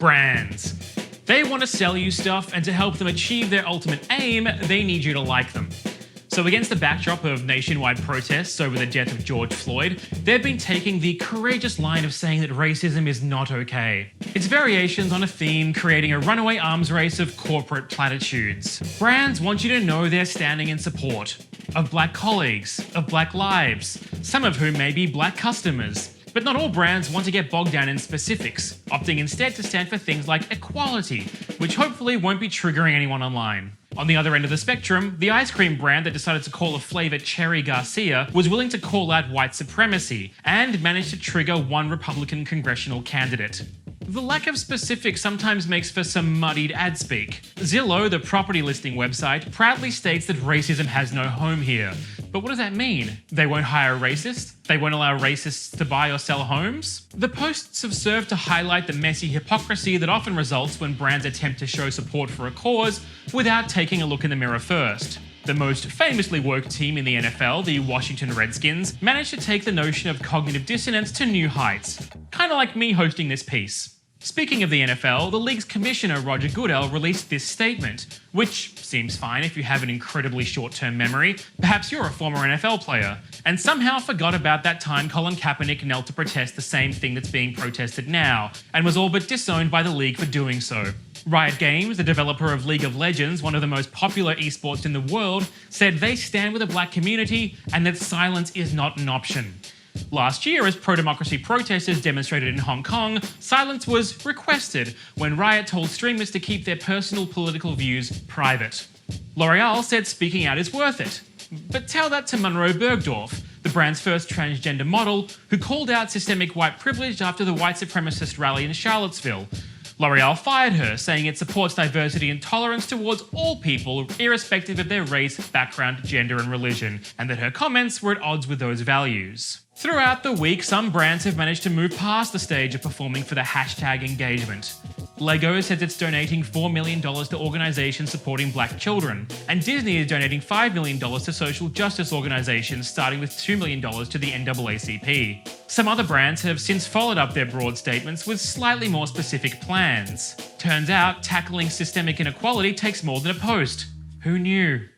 Brands. They want to sell you stuff, and to help them achieve their ultimate aim, they need you to like them. So against the backdrop of nationwide protests over the death of George Floyd, they've been taking the courageous line of saying that racism is not okay. It's variations on a theme, creating a runaway arms race of corporate platitudes. Brands want you to know they're standing in support of black colleagues, of black lives, some of whom may be black customers. But not all brands want to get bogged down in specifics, opting instead to stand for things like equality, which hopefully won't be triggering anyone online. On the other end of the spectrum, the ice cream brand that decided to call a flavour Cherry Garcia was willing to call out white supremacy and managed to trigger one Republican congressional candidate. The lack of specifics sometimes makes for some muddied ad speak. Zillow, the property listing website, proudly states that racism has no home here. But what does that mean? They won't hire racists? They won't allow racists to buy or sell homes? The posts have served to highlight the messy hypocrisy that often results when brands attempt to show support for a cause without taking a look in the mirror first. The most famously woke team in the NFL, the Washington Redskins, managed to take the notion of cognitive dissonance to new heights. Kinda like me hosting this piece. Speaking of the NFL, the league's commissioner Roger Goodell released this statement, which seems fine if you have an incredibly short-term memory, perhaps you're a former NFL player, and somehow forgot about that time Colin Kaepernick knelt to protest the same thing that's being protested now, and was all but disowned by the league for doing so. Riot Games, the developer of League of Legends, one of the most popular esports in the world, said they stand with the black community and that silence is not an option. Last year, as pro-democracy protesters demonstrated in Hong Kong, silence was requested when Riot told streamers to keep their personal political views private. L'Oreal said speaking out is worth it. But tell that to Monroe Bergdorf, the brand's first transgender model, who called out systemic white privilege after the white supremacist rally in Charlottesville. L'Oreal fired her, saying it supports diversity and tolerance towards all people, irrespective of their race, background, gender, and religion, and that her comments were at odds with those values. Throughout the week, some brands have managed to move past the stage of performing for the hashtag engagement. Lego says it's donating $4 million to organisations supporting black children, and Disney is donating $5 million to social justice organisations, starting with $2 million to the NAACP. Some other brands have since followed up their broad statements with slightly more specific plans. Turns out, tackling systemic inequality takes more than a post. Who knew?